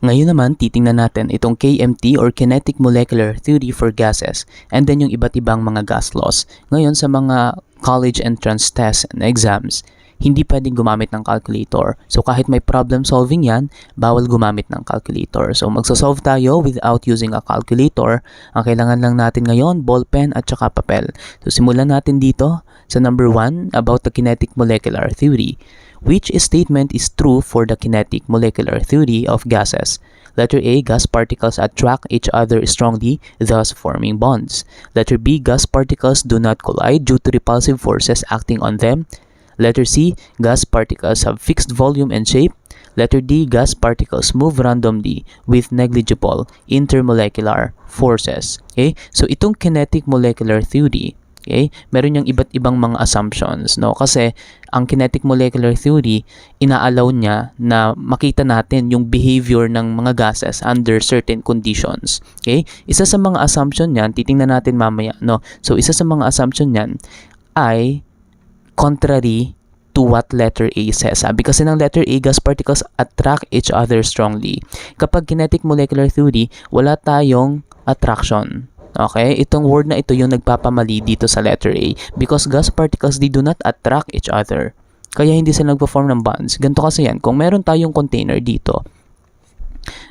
Ngayon naman, titingnan natin itong KMT or Kinetic Molecular Theory for Gases and then yung iba't ibang mga gas laws. Ngayon sa mga college entrance tests and exams, hindi pwedeng gumamit ng calculator. So kahit may problem solving yan, bawal gumamit ng calculator. So magsasolve tayo without using a calculator. Ang kailangan lang natin ngayon, ballpen at saka papel. So simulan natin dito sa number 1 about the Kinetic Molecular Theory. Which statement is true for the kinetic molecular theory of gases? Letter A, gas particles attract each other strongly, thus forming bonds. Letter B, gas particles do not collide due to repulsive forces acting on them. Letter C, gas particles have fixed volume and shape. Letter D, gas particles move randomly with negligible intermolecular forces. Okay? So itong kinetic molecular theory, okay, meron yung iba't ibang mga assumptions, no? Kasi ang kinetic molecular theory, inaalaw niya na makita natin yung behavior ng mga gases under certain conditions. Okay? Isa sa mga assumption niyan, titingnan natin mamaya, no? So isa sa mga assumption niyan ay contrary to what letter A says. Sabi kasi ng letter A, gas particles attract each other strongly. Kapag kinetic molecular theory, wala tayong attraction. Okay, itong word na ito yung nagpapamali dito sa letter A because gas particles, they do not attract each other. Kaya hindi sila nagpo-form ng bonds. Ganito kasi yan. Kung meron tayong container dito,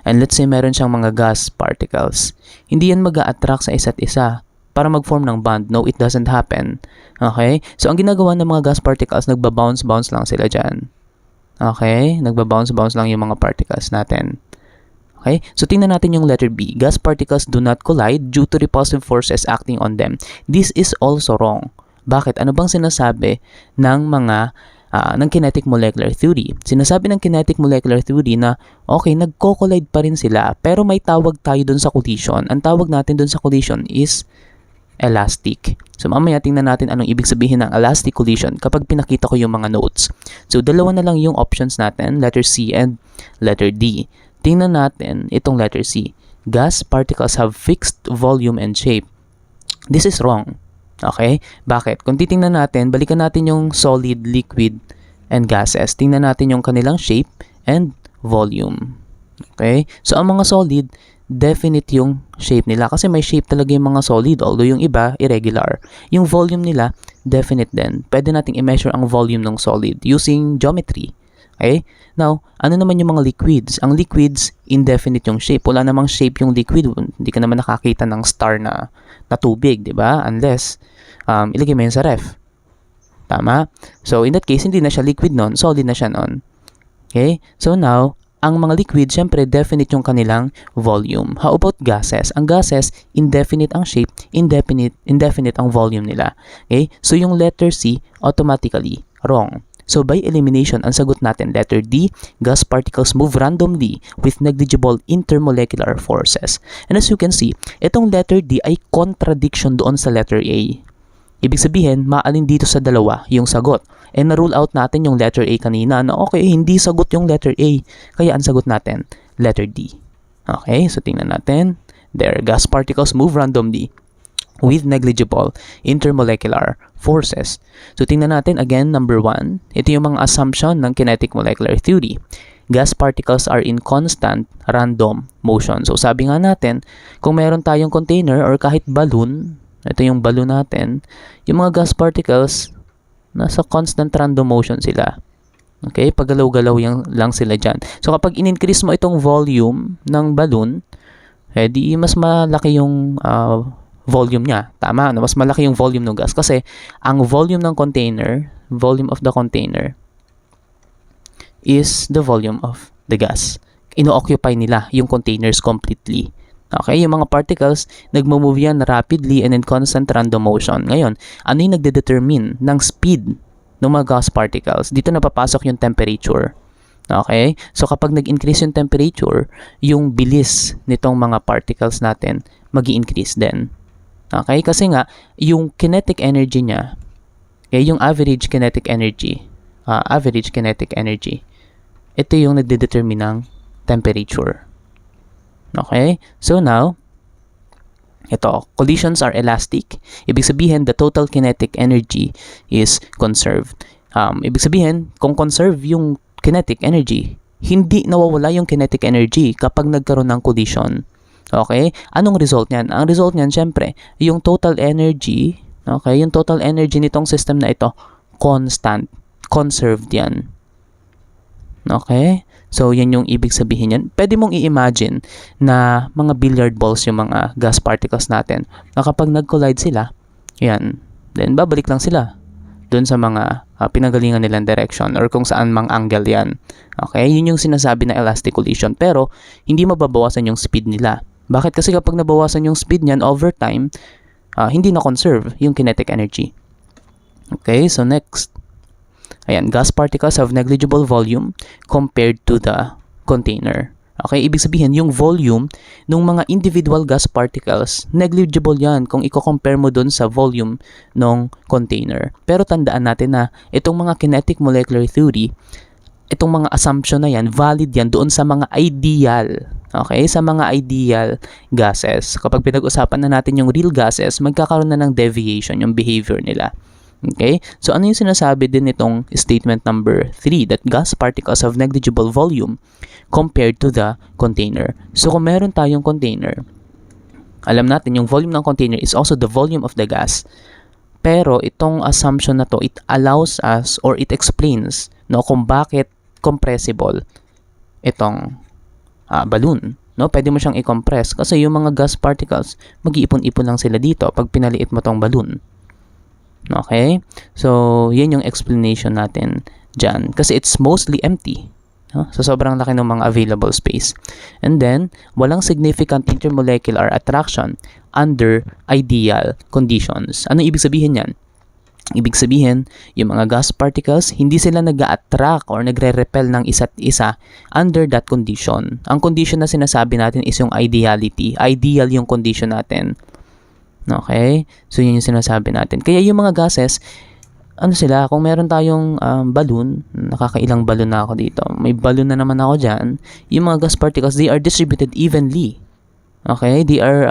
and let's say meron siyang mga gas particles, hindi yan mag-a-attract sa isa't isa para mag-form ng bond. No, it doesn't happen. Okay? So, ang ginagawa ng mga gas particles, nagba-bounce-bounce lang sila dyan. Okay? Nagba-bounce-bounce lang yung mga particles natin. Okay? So, tingnan natin yung letter B. Gas particles do not collide due to repulsive forces acting on them. This is also wrong. Bakit? Ano bang sinasabi ng mga ng kinetic molecular theory? Sinasabi ng kinetic molecular theory na okay, nagko-collide pa rin sila pero may tawag tayo dun sa collision. Ang tawag natin dun sa collision is elastic. So, mamaya tingnan natin anong ibig sabihin ng elastic collision kapag pinakita ko yung mga notes. So, dalawa na lang yung options natin, letter C and letter D. Tingnan natin itong letter C. Gas particles have fixed volume and shape. This is wrong. Okay? Bakit? Kung titingnan natin, balikan natin yung solid, liquid, and gases. Tingnan natin yung kanilang shape and volume. Okay? So, ang mga solid, definite yung shape nila. Kasi may shape talaga yung mga solid, although yung iba, irregular. Yung volume nila, definite din. Pwede nating i-measure ang volume ng solid using geometry. Okay? Now, ano naman yung mga liquids? Ang liquids, indefinite yung shape. Wala namang shape yung liquid. Hindi ka naman nakakita ng star na tubig, di ba? Unless, ilagay mo yun sa ref. Tama? So, in that case, hindi na siya liquid nun. Solid na siya nun. Okay? So, now, ang mga liquid, syempre, definite yung kanilang volume. How about gases? Ang gases, indefinite ang shape, indefinite ang volume nila. Okay? So, yung letter C, automatically wrong. So, by elimination, ang sagot natin, letter D, gas particles move randomly with negligible intermolecular forces. And as you can see, itong letter D ay contradiction doon sa letter A. Ibig sabihin, maalin dito sa dalawa yung sagot. And na-rule out natin yung letter A kanina na okay, hindi sagot yung letter A. Kaya ang sagot natin, letter D. Okay, so tingnan natin. There, gas particles move randomly with negligible intermolecular forces. So, tingnan natin again, number 1. Ito yung mga assumption ng kinetic molecular theory. Gas particles are in constant random motion. So, sabi nga natin, kung meron tayong container or kahit balloon, ito yung balloon natin, yung mga gas particles, nasa constant random motion sila. Okay? Paggalaw-galaw lang sila dyan. So, kapag in-increase mo itong volume ng balloon, di mas malaki yung volume niya. Tama, no? Mas malaki yung volume ng gas kasi ang volume ng container, volume of the container is the volume of the gas. Ino-occupy nila yung containers completely. Okay, yung mga particles, nagmo-move yan rapidly and in constant random motion. Ngayon, ano yung nagde-determine ng speed ng mga gas particles? Dito napapasok yung temperature. Okay? So, kapag nag-increase yung temperature, yung bilis nitong mga particles natin, mag-i-increase din. Okay? Kasi nga, yung kinetic energy niya, okay, yung average kinetic energy, ito yung nagde-determine ng temperature. Okay? So now, ito, collisions are elastic. Ibig sabihin, the total kinetic energy is conserved. Ibig sabihin, kung conserve yung kinetic energy, hindi nawawala yung kinetic energy kapag nagkaroon ng collision. Okay? Anong result niyan? Ang result niyan, syempre, yung total energy, okay, yung total energy nitong system na ito, constant, conserved yan. Okay? So, yan yung ibig sabihin yan. Pwede mong i-imagine na mga billiard balls yung mga gas particles natin. Na kapag nag-collide sila, yan, then babalik lang sila doon sa mga pinagalingan nilang direction or kung saan mang angle yan. Okay? Yun yung sinasabi na elastic collision. Pero, hindi mababawasan yung speed nila. Bakit? Kasi kapag nabawasan yung speed niyan over time, hindi na-conserve yung kinetic energy. Okay? So, next. Ayan, gas particles have negligible volume compared to the container. Okay, ibig sabihin, yung volume ng mga individual gas particles, negligible yan kung i-compare mo dun sa volume ng container. Pero tandaan natin na itong mga kinetic molecular theory, itong mga assumption na yan, valid yan doon sa mga ideal. Okay, sa mga ideal gases. Kapag pinag-usapan na natin yung real gases, magkakaroon na ng deviation yung behavior nila. Okay? So, ano yung sinasabi din nitong statement number 3? That gas particles have negligible volume compared to the container. So, kung meron tayong container, alam natin yung volume ng container is also the volume of the gas. Pero, itong assumption na to, it allows us or it explains no, kung bakit compressible itong balloon. No? Pwede mo siyang i-compress kasi yung mga gas particles, mag-iipon-ipon lang sila dito pag pinaliit mo tong balloon. Okay? So, yan yung explanation natin dyan. Kasi it's mostly empty. No? So, sobrang laki ng mga available space. And then, walang significant intermolecular attraction under ideal conditions. Ano ibig sabihin yan? Ibig sabihin, yung mga gas particles, hindi sila nag-a-attract or nagre-repel ng isa't isa under that condition. Ang condition na sinasabi natin is yung ideality. Ideal yung condition natin. Okay? So, yun yung sinasabi natin. Kaya yung mga gases, ano sila, kung meron tayong balloon, nakakailang balloon na ako dito, may balloon na naman ako dyan, yung mga gas particles, they are distributed evenly. Okay? They are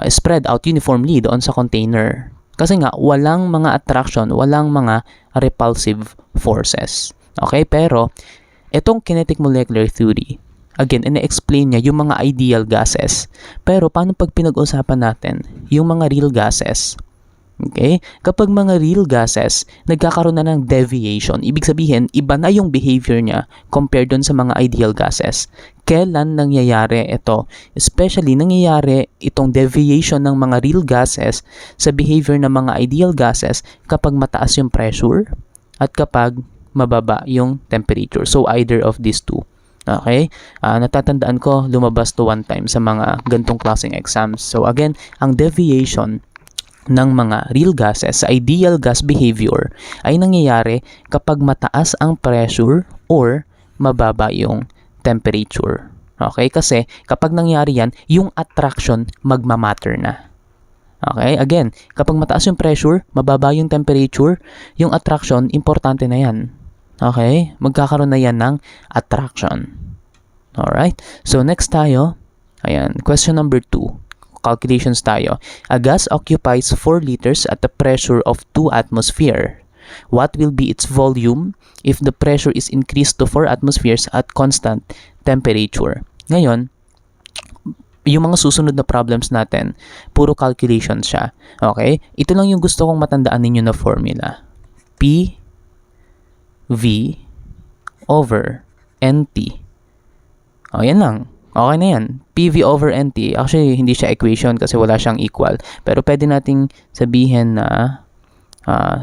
spread out uniformly doon sa container. Kasi nga, walang mga attraction, walang mga repulsive forces. Okay? Pero, itong kinetic molecular theory, again, ina-explain niya yung mga ideal gases. Pero, paano pag pinag-usapan natin yung mga real gases? Okay? Kapag mga real gases, nagkakaroon na ng deviation. Ibig sabihin, iba na yung behavior niya compared dun sa mga ideal gases. Kailan nangyayari ito? Especially, nangyayari itong deviation ng mga real gases sa behavior ng mga ideal gases kapag mataas yung pressure at kapag mababa yung temperature. So, either of these two. Okay? Natatandaan ko, lumabas to one time sa mga gantong klaseng exams. So, again, ang deviation ng mga real gases sa ideal gas behavior ay nangyayari kapag mataas ang pressure or mababa yung temperature. Okay? Kasi, kapag nangyari yan, yung attraction magmamatter na. Okay? Again, kapag mataas yung pressure, mababa yung temperature, yung attraction, importante na yan. Okay? Magkakaroon na yan ng attraction. Alright? So, next tayo. Ayan. Question number 2. Calculations tayo. A gas occupies 4 liters at a pressure of 2 atmosphere. What will be its volume if the pressure is increased to 4 atmospheres at constant temperature? Ngayon, yung mga susunod na problems natin, puro calculations siya. Okay? Ito lang yung gusto kong matandaan ninyo na formula. P V over NT. O, yan lang. Okay na yan. PV over NT. Actually, hindi siya equation kasi wala siyang equal. Pero pwede nating sabihin na,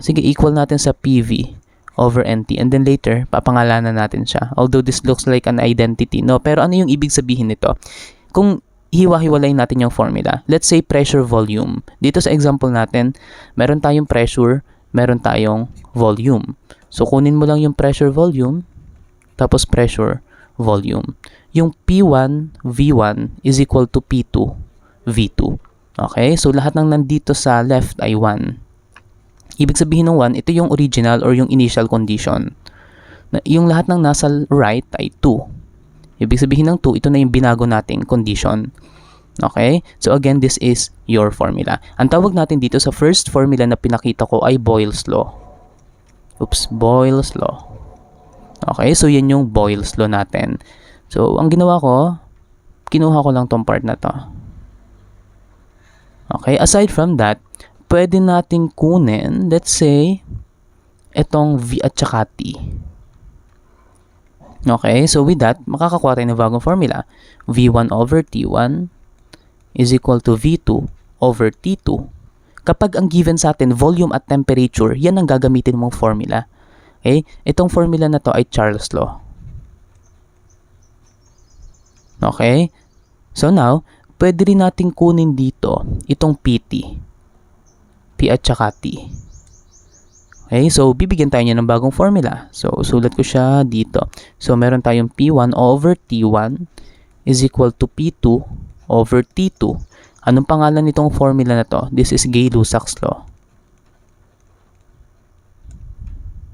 sige, equal natin sa PV over NT. And then later, papangalanan natin siya. Although this looks like an identity. No, pero ano yung ibig sabihin nito? Kung hiwa-hiwalay natin yung formula, let's say pressure volume. Dito sa example natin, meron tayong pressure, meron tayong volume. So, kunin mo lang yung pressure volume, tapos pressure volume. Yung P1 V1 is equal to P2 V2. Okay? So, lahat ng nandito sa left ay 1. Ibig sabihin ng 1, ito yung original or yung initial condition. Yung lahat ng nasa right ay 2. Ibig sabihin ng 2, ito na yung binago nating condition. Okay? So, again, this is your formula. Ang tawag natin dito sa first formula na pinakita ko ay Boyle's Law. Boyle's Law. Okay, so yan yung Boyle's Law natin. So, ang ginawa ko, kinuha ko lang tong part na to. Okay, aside from that, pwede nating kunin, let's say, itong V at saka T. Okay, so with that, makakakuha tayo ng bagong formula. V1 over T1 is equal to V2 over T2. Kapag ang given sa atin, volume at temperature, yan ang gagamitin mong formula. Okay, itong formula na to ay Charles Law. Okay, so now, pwede rin natin kunin dito itong PT. P at saka T. Okay, so bibigyan tayo niya ng bagong formula. So, sulat ko siya dito. So, meron tayong P1 over T1 is equal to P2 over T2. Anong pangalan nitong formula na to? This is Gay-Lussac's law.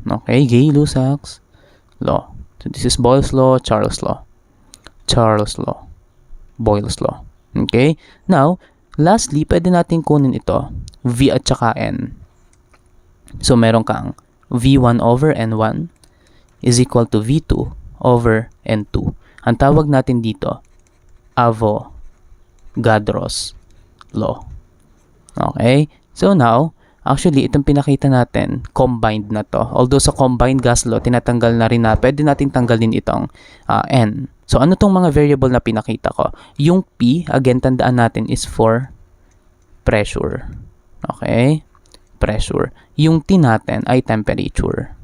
Okay, Gay-Lussac's law. So, this is Boyle's law, Charles' law. Charles' law. Boyle's law. Okay, now, lastly, pwede natin kunin ito, V at saka N. So, meron kang V1 over N1 is equal to V2 over N2. Ang tawag natin dito, Avogadro's law. Okay? So, now, actually, itong pinakita natin, combined na to. Although sa combined gas law, tinatanggal na rin na, pwede natin tanggalin itong N. So, ano tong mga variable na pinakita ko? Yung P, again, tandaan natin, is for pressure. Okay? Pressure. Yung T natin ay temperature.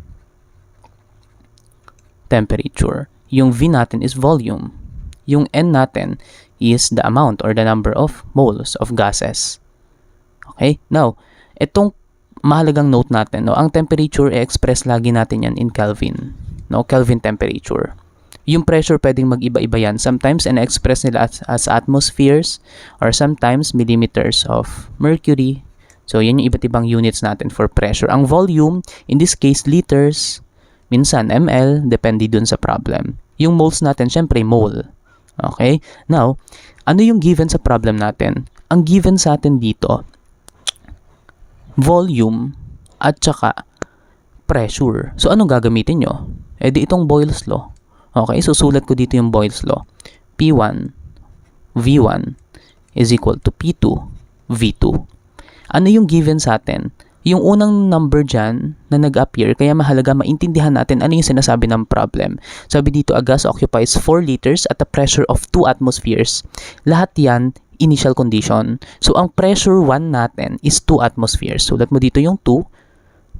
Temperature. Yung V natin is volume. Yung N natin is the amount or the number of moles of gases. Okay? Now, itong mahalagang note natin, no, ang temperature i-express lagi natin yan in Kelvin. No, Kelvin temperature. Yung pressure pwedeng mag-iba-iba yan. Sometimes ina-express nila as atmospheres or sometimes millimeters of mercury. So, yan yung iba't ibang units natin for pressure. Ang volume, in this case, liters, minsan ml, depende dun sa problem. Yung moles natin, syempre, mole. Okay? Now, ano yung given sa problem natin? Ang given sa atin dito, volume at saka pressure. So, anong gagamitin nyo? Eh, di itong Boyle's law. Okay, so sulat ko dito yung Boyle's law. P1, V1 is equal to P2, V2. Ano yung given sa atin? Yung unang number dyan na nag-appear, kaya mahalaga maintindihan natin ano yung sinasabi ng problem. Sabi dito, a gas occupies 4 liters at a pressure of 2 atmospheres. Lahat yan, initial condition. So, ang pressure 1 natin is 2 atmospheres. Sulat mo dito yung 2.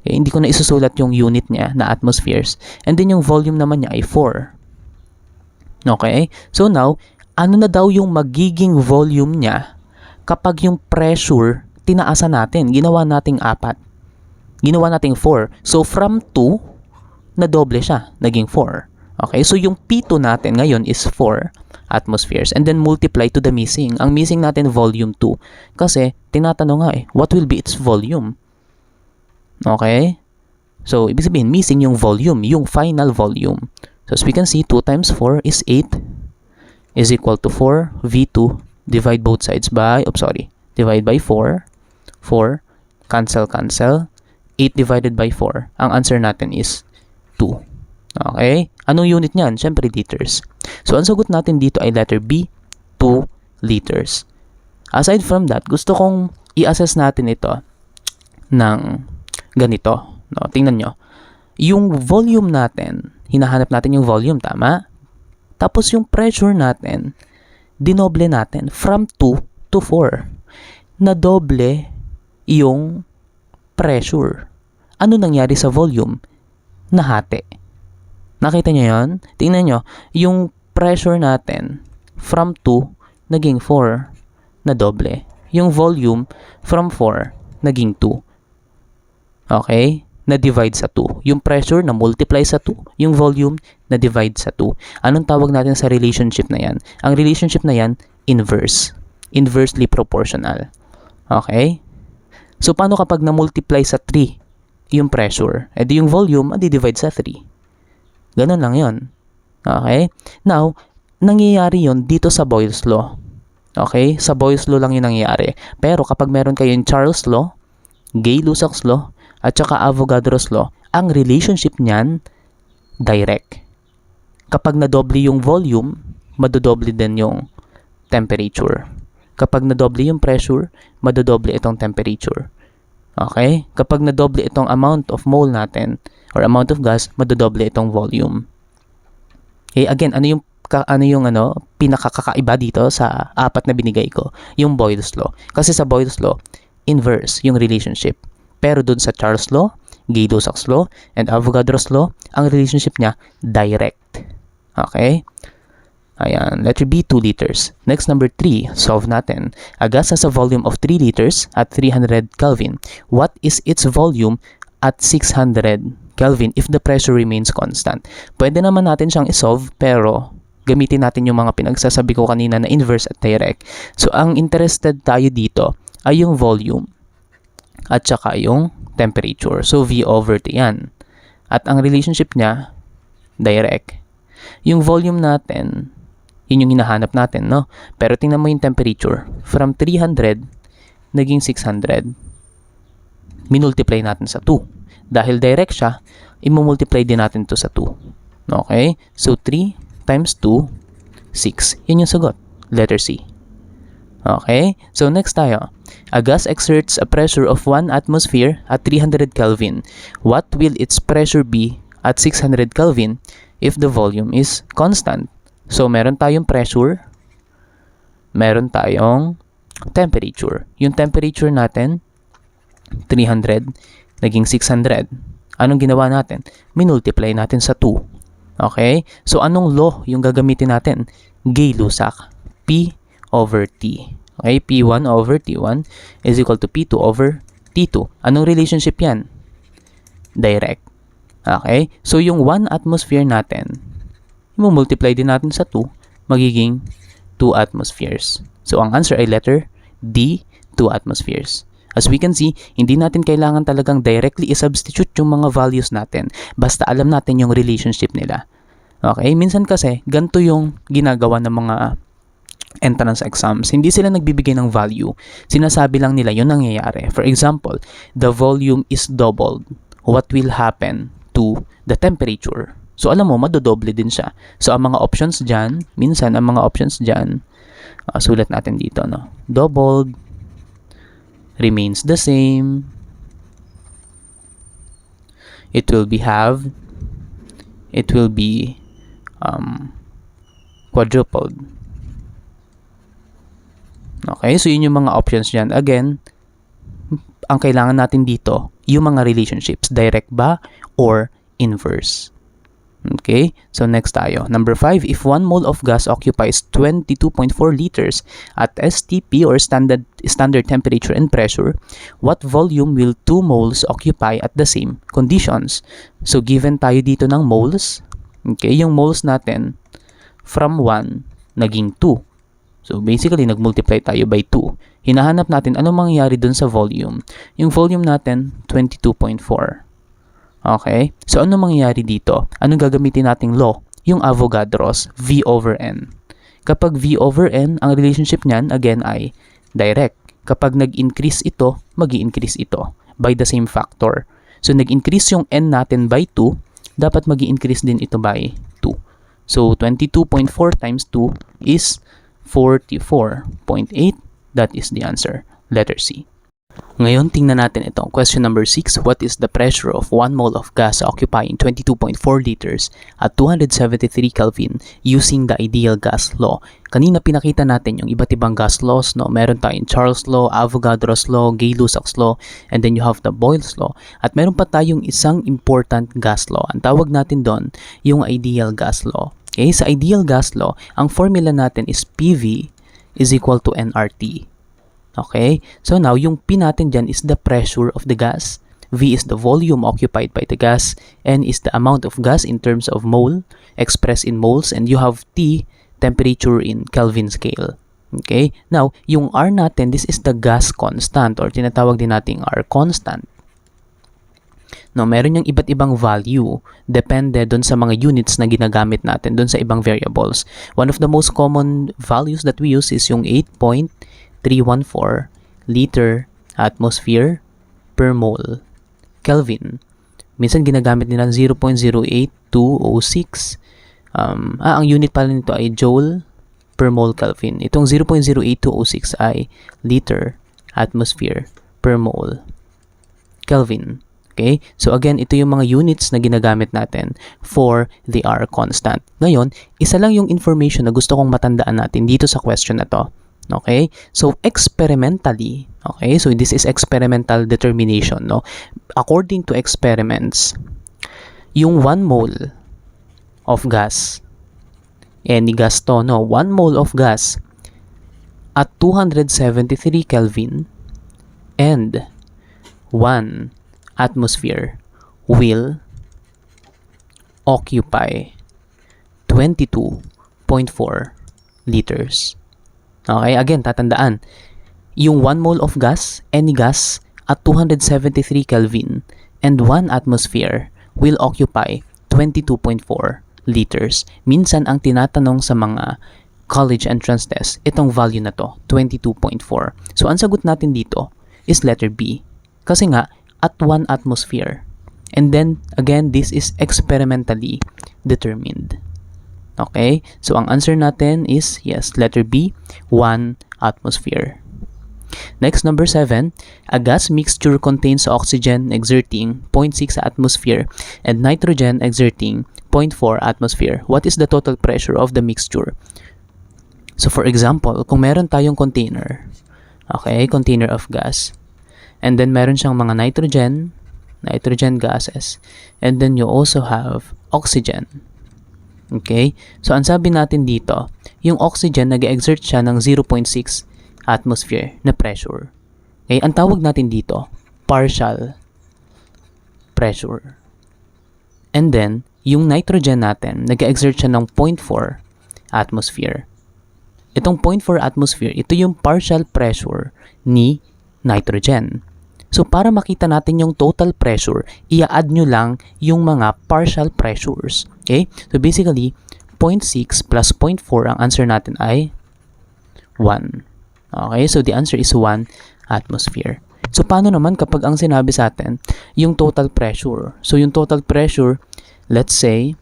Okay, hindi ko na isusulat yung unit niya na atmospheres. And then yung volume naman niya ay 4. Okay? So now, ano na daw yung magiging volume niya kapag yung pressure tinaasan natin? Ginawa nating 4. Ginawa nating 4. So from 2, na doble siya. Naging 4. Okay? So yung P2 natin ngayon is 4 atmospheres. And then multiply to the missing. Ang missing natin volume 2. Kasi tinatanong nga what will be its volume? Okay? So, ibig sabihin, missing yung volume, yung final volume. So, as we can see, 2 times 4 is 8 is equal to 4 V2. Divide both sides by, divide by 4. 4, cancel. 8 divided by 4. Ang answer natin is 2. Okay? Anong unit niyan? Siyempre, liters. So, ang sagot natin dito ay letter B, 2 liters. Aside from that, gusto kong i-assess natin ito ng ganito. No, tingnan nyo. Yung volume natin, hinahanap natin yung volume, tama? Tapos yung pressure natin, dinoble natin from 2 to 4. Nadoble yung pressure. Ano nangyari sa volume? Nahati. Nakita nyo yun? Tingnan nyo. Yung pressure natin, from 2, naging 4. Nadoble. Yung volume, from 4, naging 2. Okay? Na-divide sa 2. Yung pressure na-multiply sa 2. Yung volume na-divide sa 2. Anong tawag natin sa relationship na yan? Ang relationship na yan, inverse. Inversely proportional. Okay? So, paano kapag na-multiply sa 3 yung pressure? E di yung volume, adi-divide sa 3. Ganun lang yon. Okay? Now, nangyayari yon dito sa Boyle's law. Okay? Sa Boyle's law lang yung nangyayari. Pero kapag meron kayo yung Charles' law, Gay-Lussac's law, at saka Avogadro's law, ang relationship niyan, direct. Kapag nadoble yung volume, madodoble din yung temperature. Kapag nadoble yung pressure, madodoble itong temperature. Okay? Kapag nadoble itong amount of mole natin or amount of gas, madodoble itong volume. Okay, again, ano yung pinakakakaiba dito sa apat na binigay ko? Yung Boyle's Law. Kasi sa Boyle's Law, inverse yung relationship. Pero dun sa Charles Law, Gay-Lussac's Law, and Avogadro's Law, ang relationship niya, direct. Okay? Ayan, letter B, 2 liters. Next, number 3, solve natin. A gas has a volume of 3 liters at 300 Kelvin. What is its volume at 600 Kelvin if the pressure remains constant? Pwede naman natin siyang isolve, pero gamitin natin yung mga pinagsasabi ko kanina na inverse at direct. So, ang interested tayo dito ay yung volume at saka yung temperature. So, V over T yan. At ang relationship niya, direct. Yung volume natin, yun yung hinahanap natin, no? Pero tingnan mo yung temperature. From 300, naging 600. Minultiply natin sa 2. Dahil direct siya, imumultiply din natin to sa 2. Okay? So, 3 times 2, 6. Yan yung sagot. Letter C. Okay? So, next tayo. A gas exerts a pressure of 1 atmosphere at 300 Kelvin. What will its pressure be at 600 Kelvin if the volume is constant? So, meron tayong pressure, meron tayong temperature. Yung temperature natin, 300, naging 600. Anong ginawa natin? Minultiply natin sa 2. Okay? So, anong law yung gagamitin natin? Gay-Lussac. P over T. Okay? P1 over T1 is equal to P2 over T2. Anong relationship yan? Direct. Okay? So, yung 1 atmosphere natin, multiply din natin sa 2, magiging 2 atmospheres. So, ang answer ay letter D, 2 atmospheres. As we can see, hindi natin kailangan talagang directly i-substitute yung mga values natin. Basta alam natin yung relationship nila. Okay? Minsan kasi, ganito yung ginagawa ng mga entrance exams. Hindi sila nagbibigay ng value. Sinasabi lang nila yun nangyayari. For example, the volume is doubled. What will happen to the temperature? So, alam mo, madodoble din siya. So, ang mga options dyan, minsan, ang mga options dyan, sulat natin dito, no? Doubled, remains the same, it will be halved, it will be quadrupled. Okay, so yun yung mga options dyan. Again, ang kailangan natin dito, yung mga relationships, direct ba or inverse. Okay, so next tayo. Number 5, if 1 mole of gas occupies 22.4 liters at STP or standard temperature and pressure, what volume will 2 moles occupy at the same conditions? So given tayo dito ng moles, okay, yung moles natin from 1 naging 2. So basically nagmultiply tayo by 2. Hinahanap natin anong mangyayari dun sa volume. Yung volume natin 22.4. Okay? So, ano mangyayari dito? Anong gagamitin nating law? Yung Avogadro's V over N. Kapag V over N, ang relationship niyan, again, ay direct. Kapag nag-increase ito, mag-i-increase ito by the same factor. So, nag-increase yung N natin by 2, dapat mag-i-increase din ito by 2. So, 22.4 times 2 is 44.8. That is the answer. Letter C. Ngayon, tingnan natin ito. Question number 6. What is the pressure of 1 mole of gas occupying 22.4 liters at 273 Kelvin using the ideal gas law? Kanina pinakita natin yung iba't ibang gas laws, no? Meron tayong Charles Law, Avogadro's Law, Gay-Lussac's Law, and then you have the Boyle's Law. At meron pa tayong isang important gas law. Ang tawag natin doon, yung ideal gas law. Okay? Sa ideal gas law, ang formula natin is PV is equal to nRT. Okay? So now, yung P natin dyan is the pressure of the gas. V is the volume occupied by the gas. N is the amount of gas in terms of mole, expressed in moles. And you have T, temperature in Kelvin scale. Okay? Now, yung R natin, this is the gas constant or tinatawag din nating R constant. No, meron yung iba't ibang value depende doon sa mga units na ginagamit natin doon sa ibang variables. One of the most common values that we use is yung 8.314 liter atmosphere per mole Kelvin. Minsan ginagamit nila 0.08206. Ang unit pala nito ay joule per mole Kelvin. Itong 0.08206 ay liter atmosphere per mole Kelvin. Okay? So again, ito yung mga units na ginagamit natin for the R constant. Ngayon, isa lang yung information na gusto kong matandaan natin dito sa question na to. Okay? So experimentally, okay? So this is experimental determination, no? According to experiments, yung 1 mole of gas, any gas to, no? 1 mole of gas at 273 Kelvin and 1 atmosphere will occupy 22.4 liters. Okay, again, tatandaan. Yung 1 mole of gas, any gas, at 273 Kelvin and 1 atmosphere will occupy 22.4 liters. Minsan, ang tinatanong sa mga college entrance test, itong value na to, 22.4. So, ang sagot natin dito is letter B. Kasi nga, at 1 atmosphere. And then, again, this is experimentally determined. Okay? So, ang answer natin is, yes, letter B, 1 atmosphere. Next, number 7. A gas mixture contains oxygen exerting 0.6 atmosphere and nitrogen exerting 0.4 atmosphere. What is the total pressure of the mixture? So, for example, kung meron tayong container, okay, container of gas, and then meron siyang mga nitrogen gases, and then you also have oxygen. Okay? So, ang sabi natin dito, yung oxygen, nag-exert siya ng 0.6 atmosphere na pressure. Okay? Ang tawag natin dito, partial pressure. And then, yung nitrogen natin, nag-exert siya ng 0.4 atmosphere. Itong 0.4 atmosphere, ito yung partial pressure ni nitrogen. So, para makita natin yung total pressure, i-add nyo lang yung mga partial pressures. Okay? So, basically, 0.6 plus 0.4, ang answer natin ay 1. Okay? So, the answer is 1 atmosphere. So, paano naman kapag ang sinabi sa atin, yung total pressure? So, yung total pressure, let's say,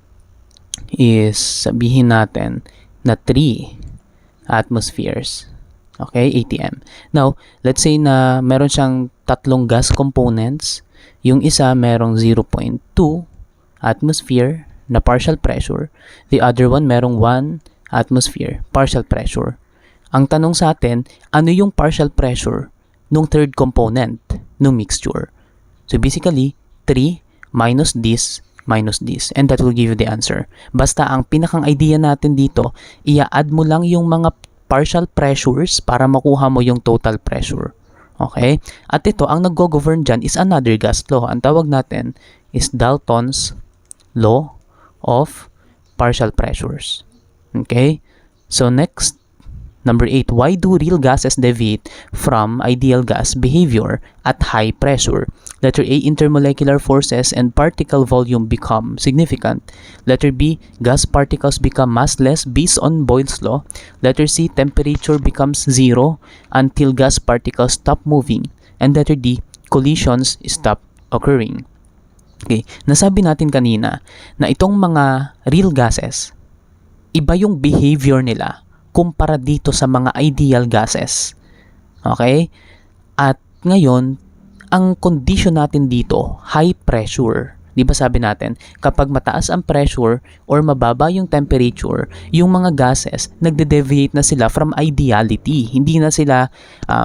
is sabihin natin na 3 atmospheres. Okay, ATM. Now, let's say na meron siyang tatlong gas components. Yung isa merong 0.2 atmosphere na partial pressure. The other one merong 1 atmosphere partial pressure. Ang tanong sa atin, ano yung partial pressure nung third component ng mixture? So basically, 3 minus this, and that will give you the answer. Basta ang pinakang idea natin dito, i-add mo lang yung mga partial pressures para makuha mo yung total pressure. Okay? At ito, ang nag-govern dyan is another gas law. Ang tawag natin is Dalton's law of partial pressures. Okay? So next, number 8, why do real gases deviate from ideal gas behavior at high pressure? Letter A, intermolecular forces and particle volume become significant. Letter B, gas particles become massless based on Boyle's law. Letter C, temperature becomes zero until gas particles stop moving. And letter D, collisions stop occurring. Okay, nasabi natin kanina na itong mga real gases, iba yung behavior nila kumpara dito sa mga ideal gases. Okay? At ngayon, ang condition natin dito, high pressure. Di ba sabi natin, kapag mataas ang pressure or mababa yung temperature, yung mga gases, nagde-deviate na sila from ideality. Hindi na sila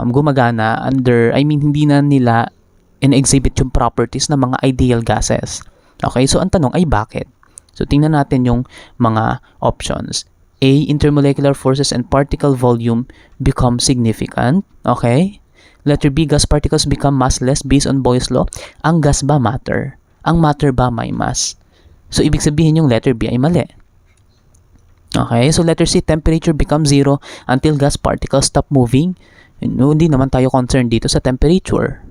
gumagana hindi na nila in-exhibit yung properties ng mga ideal gases. Okay? So, ang tanong ay bakit? So, tingnan natin yung mga options. A, intermolecular forces and particle volume become significant. Okay? Letter B, gas particles become massless based on Boyle's law. Ang gas ba matter? Ang matter ba may mass? So, ibig sabihin yung letter B ay mali. Okay? So, letter C, temperature becomes zero until gas particles stop moving. No, hindi naman tayo concerned dito sa temperature.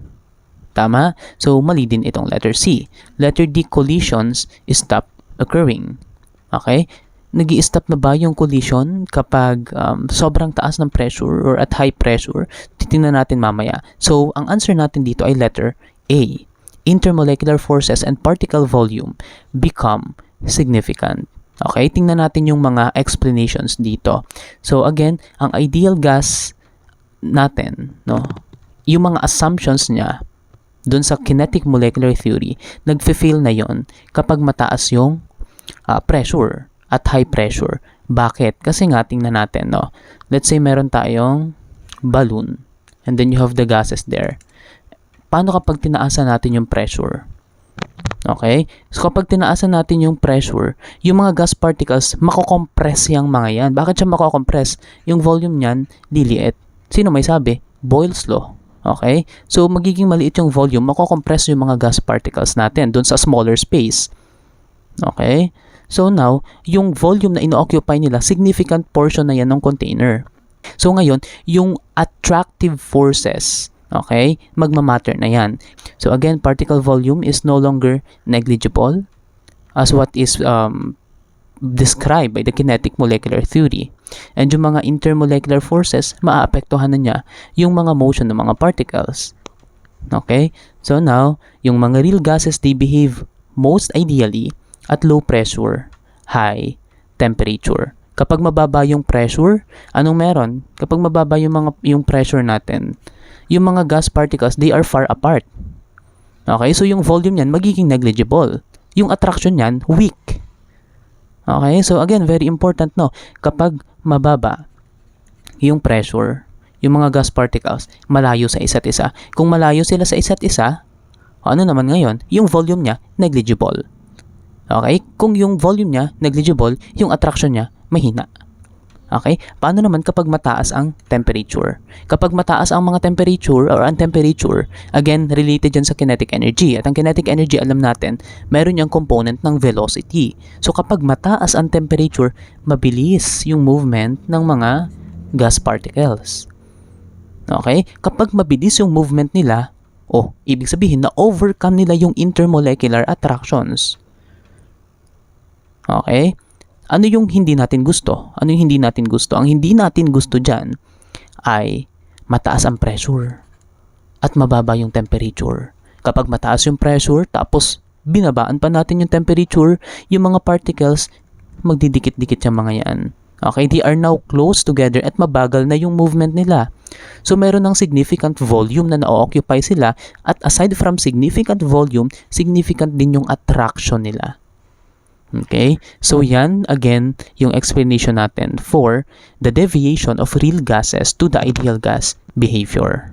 Tama? So, mali din itong letter C. Letter D, collisions stop occurring. Okay? Nag-i-stop na ba yung collision kapag sobrang taas ng pressure or at high pressure? Titingnan natin mamaya. So, ang answer natin dito ay letter A. intermolecular forces and particle volume become significant. Okay, tingnan natin yung mga explanations dito. So again, ang ideal gas natin, no, yung mga assumptions niya dun sa kinetic molecular theory, nagfe-fail na yon kapag mataas yung pressure at high pressure. Bakit? Kasi nga, tingnan natin, no, let's say meron tayong balloon and then you have the gases there. Paano kapag tinaasan natin yung pressure? Okay? So, kapag tinaasan natin yung pressure, yung mga gas particles, makokompress yung mga yan. Bakit siya makokompress? Yung volume niyan, liliit. Sino may sabi? Boyle's law. Okay? So, magiging maliit yung volume, makokompress yung mga gas particles natin dun sa smaller space. Okay? So, now, yung volume na ino-occupy nila, significant portion na yan ng container. So, ngayon, yung attractive forces, okay, magmamatter na yan. So again, particle volume is no longer negligible as what is described by the kinetic molecular theory. And yung mga intermolecular forces, maaapektuhan na niya yung mga motion ng mga particles. Okay? So now, yung mga real gases, they behave most ideally at low pressure, high temperature. Kapag mababa yung pressure, anong meron? Kapag mababa yung pressure natin, yung mga gas particles, they are far apart. Okay, so yung volume niyan magiging negligible. Yung attraction niyan, weak. Okay, so again, very important, no? Kapag mababa yung pressure, yung mga gas particles, malayo sa isa't isa. Kung malayo sila sa isa't isa, ano naman ngayon? Yung volume niya, negligible. Okay, kung yung volume niya, negligible, yung attraction niya, mahina. Okay? Paano naman kapag mataas ang temperature? Kapag mataas ang mga temperature or ang temperature, again, related yan sa kinetic energy. At ang kinetic energy, alam natin, meron yung component ng velocity. So kapag mataas ang temperature, mabilis yung movement ng mga gas particles. Okay? Kapag mabilis yung movement nila, ibig sabihin na overcome nila yung intermolecular attractions. Okay? Ano yung hindi natin gusto? Ano yung hindi natin gusto? Ang hindi natin gusto dyan ay mataas ang pressure at mababa yung temperature. Kapag mataas yung pressure, tapos binabaan pa natin yung temperature, yung mga particles, magdidikit-dikit yung mga yan. Okay, they are now close together at mabagal na yung movement nila. So, meron ng significant volume na na-occupy sila at aside from significant volume, significant din yung attraction nila. Okay? So yan, again, yung explanation natin for the deviation of real gases to the ideal gas behavior.